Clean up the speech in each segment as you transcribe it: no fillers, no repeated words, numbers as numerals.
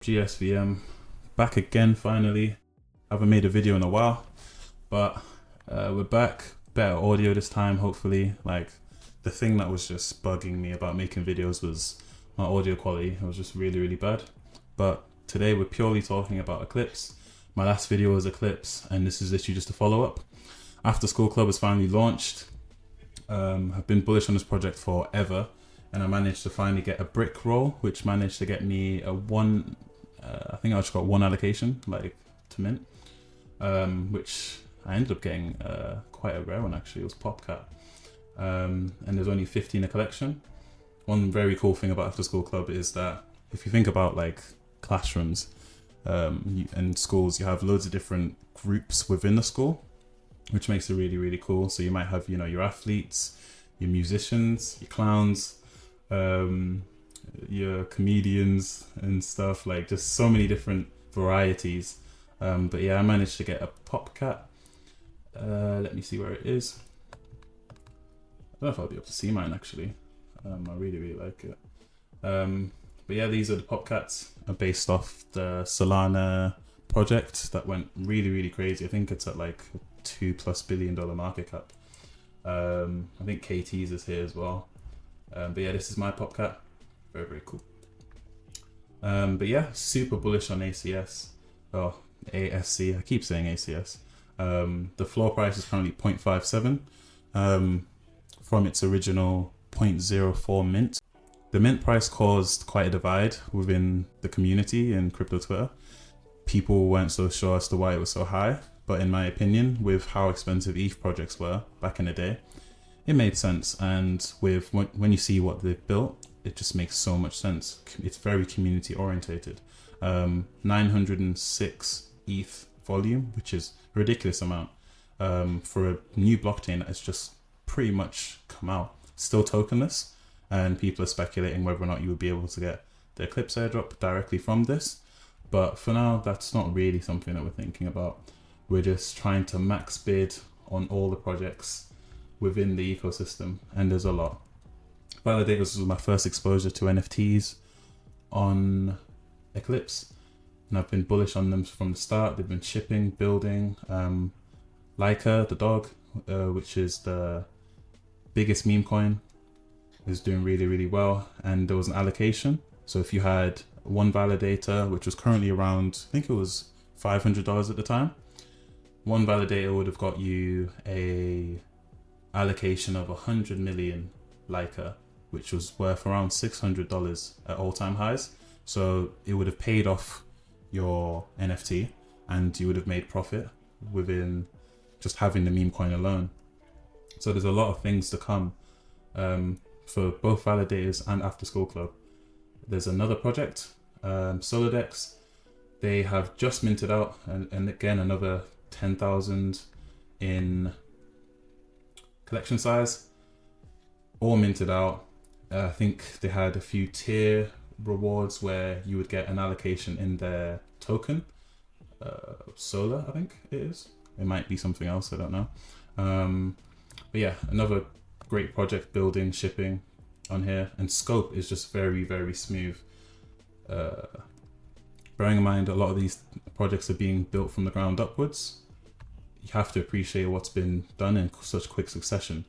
SVM back again finally. Haven't made a video in a while, but we're back. Better audio this time, hopefully. Like, the thing that was just bugging me about making videos was my audio quality. It was just really bad. But today we're purely talking about Eclipse. My last video was Eclipse, and this is literally just a follow-up. After School Club has finally launched. I've been bullish on this project forever, and I managed to finally get a brick roll, which managed to get me a I think I just got one allocation, like, to mint, which I ended up getting quite a rare one actually. It was Popcat, and there's only 50 in a collection. One very cool thing about After School Club is that if you think about like classrooms and schools, you have loads of different groups within the school, which makes it really cool. So you might have, you know, your athletes, your musicians, your clowns, your comedians and stuff, like just so many different varieties. But yeah, I managed to get a Popcat. Let me see where it is. I don't know if I'll be able to see mine actually. I really like it. But yeah, these are the Popcats, based off the Solana project that went really crazy. I think it's at like a $2+ billion market cap. I think KT's is here as well. But yeah, this is my Popcat. Very cool. But yeah, super bullish on ACS. Oh, ASC. I keep saying ACS. The floor price is currently 0.57 from its original 0.04 mint. The mint price caused quite a divide within the community in crypto Twitter. People weren't so sure as to why it was so high, but in my opinion, with how expensive ETH projects were back in the day, it made sense. And with when you see what they've built, it just makes so much sense. It's very community orientated. 906 ETH volume, which is a ridiculous amount for a new blockchain that has just pretty much come out. Still tokenless, and people are speculating whether or not you would be able to get the Eclipse airdrop directly from this. But for now, that's not really something that we're thinking about. We're just trying to max bid on all the projects within the ecosystem, and there's a lot. Validators was my first exposure to NFTs on Eclipse, and I've been bullish on them from the start. They've been shipping, building. Leica, the dog, which is the biggest meme coin, is doing really well, and there was an allocation. So if you had one validator, which was currently around, I think it was $500 at the time, one validator would have got you a allocation of 100 million Leica, which was worth around $600 at all-time highs. So it would have paid off your NFT, and you would have made profit within just having the meme coin alone. So there's a lot of things to come for both Validators and After School Club. There's another project, Solodex. They have just minted out, and again another 10,000 in collection size, all minted out. I think they had a few tier rewards where you would get an allocation in their token. Solar, I think it is. It might be something else, I don't know. But yeah, another great project, building, shipping on here, and scope is just very smooth. Bearing in mind a lot of these projects are being built from the ground upwards, you have to appreciate what's been done in such quick succession.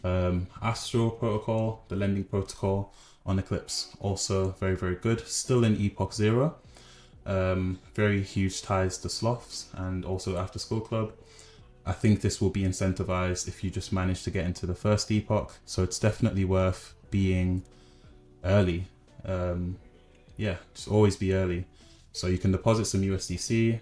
Astro protocol, the lending protocol on Eclipse, also very good. Still in Epoch 0. Very huge ties to Sloths and also After School Club. I think this will be incentivized if you just manage to get into the first epoch, so it's definitely worth being early. Yeah, just always be early. So you can deposit some USDC.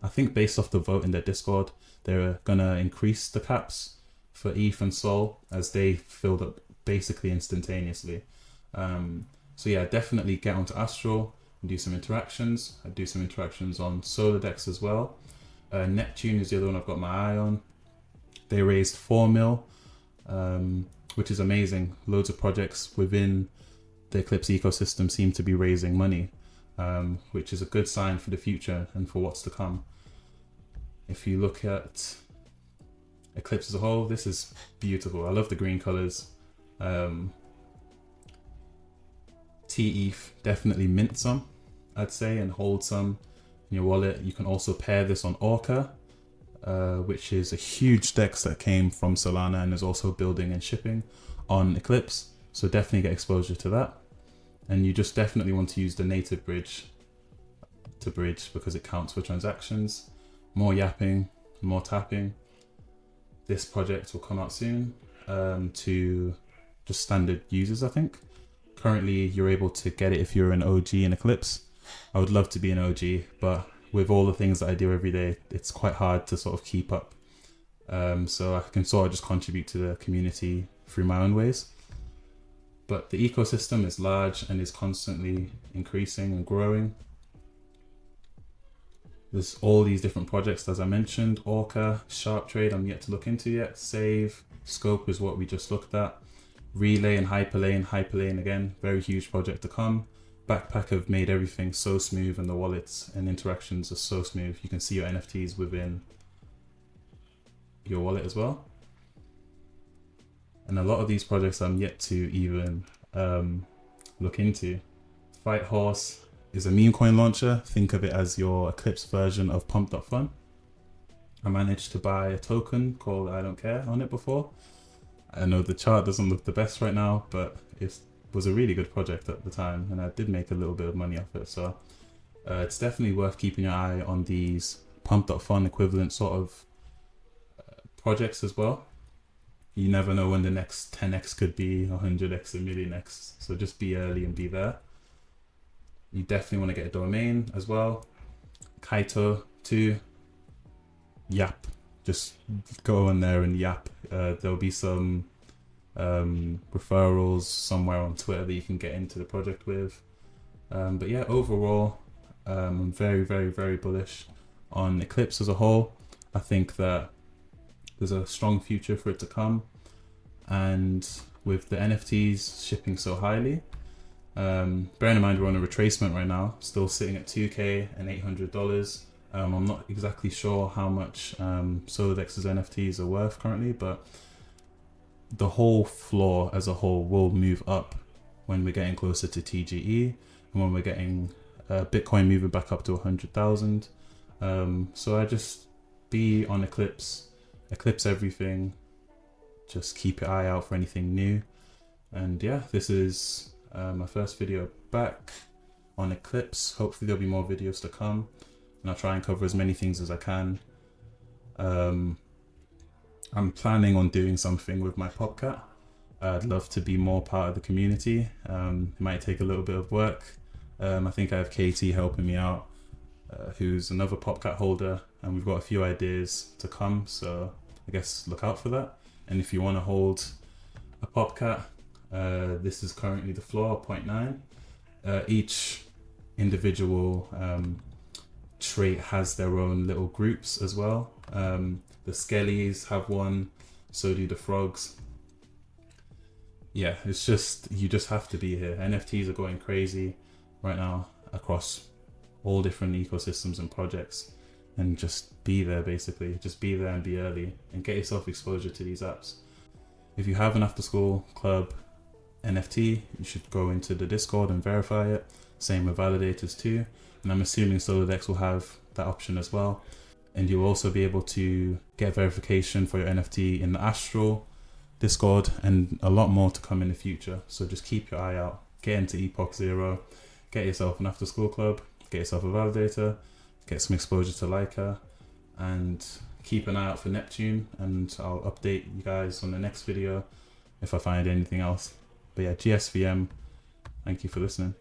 I think based off the vote in their Discord, they're gonna increase the caps for ETH and Sol as they filled up basically instantaneously. So yeah, definitely get onto Astral and do some interactions. I do some interactions on Solodex as well. Neptune is the other one I've got my eye on. They raised 4 mil, which is amazing. Loads of projects within the Eclipse ecosystem seem to be raising money, which is a good sign for the future and for what's to come. If you look at Eclipse as a whole, this is beautiful. I love the green colors. TETH definitely mint some. I'd say, and hold some in your wallet. You can also pair this on Orca, which is a huge DEX that came from Solana and is also building and shipping on Eclipse. So definitely get exposure to that. And you just definitely want to use the native bridge to bridge because it counts for transactions. More yapping, more tapping. This project will come out soon to just standard users, I think. Currently, you're able to get it if you're an OG in Eclipse. I would love to be an OG, but with all the things that I do every day, it's quite hard to sort of keep up. So I can sort of just contribute to the community through my own ways. But the ecosystem is large and is constantly increasing and growing. There's all these different projects, as I mentioned. Orca, Sharp Trade, I'm yet to look into yet. Save, Scope is what we just looked at. Relay and Hyperlane again, very huge project to come. Backpack have made everything so smooth, and the wallets and interactions are so smooth. You can see your NFTs within your wallet as well. And a lot of these projects I'm yet to even look into. Fight Horse is a meme coin launcher. Think of it as your Eclipse version of Pump.fun. I managed to buy a token called I Don't Care on it before. I know the chart doesn't look the best right now, but it was a really good project at the time, and I did make a little bit of money off it. So it's definitely worth keeping your eye on these Pump.fun equivalent sort of projects as well. You never know when the next 10x could be 100x, a million x. So just be early and be there. You definitely want to get a domain as well. Kaito too. Yap. Just go on there and yap. There'll be some referrals somewhere on Twitter that you can get into the project with. But yeah, overall, I'm very, very, very bullish on Eclipse as a whole. I think that there's a strong future for it to come. And with the NFTs shipping so highly, bearing in mind we're on a retracement right now, still sitting at $2K and $800. I'm not exactly sure how much Solodex's NFTs are worth currently, but the whole floor as a whole will move up when we're getting closer to TGE and when we're getting Bitcoin moving back up to 100,000. So I just be on Eclipse everything, just keep your eye out for anything new. And yeah, this is my first video back on Eclipse. Hopefully there'll be more videos to come, and I'll try and cover as many things as I can. I'm planning on doing something with my Popcat. I'd love to be more part of the community. It might take a little bit of work. I think I have Katie helping me out, who's another Popcat holder, and we've got a few ideas to come, so I guess look out for that. And if you want to hold a Popcat, this is currently the floor, 0.9. Each individual trait has their own little groups as well. The Skellies have one, so do the Frogs. Yeah, it's just, you just have to be here. NFTs are going crazy right now across all different ecosystems and projects, and just be there basically. Just be there and be early and get yourself exposure to these apps. If you have an After School Club NFT, you should go into the Discord and verify it. Same with Validators too. And I'm assuming Solodex will have that option as well. And you'll also be able to get verification for your NFT in the Astral Discord, and a lot more to come in the future. So just keep your eye out. Get into Epoch Zero. Get yourself an After School Club. Get yourself a validator. Get some exposure to Leica. And keep an eye out for Neptune. And I'll update you guys on the next video if I find anything else. But yeah, GSVM. Thank you for listening.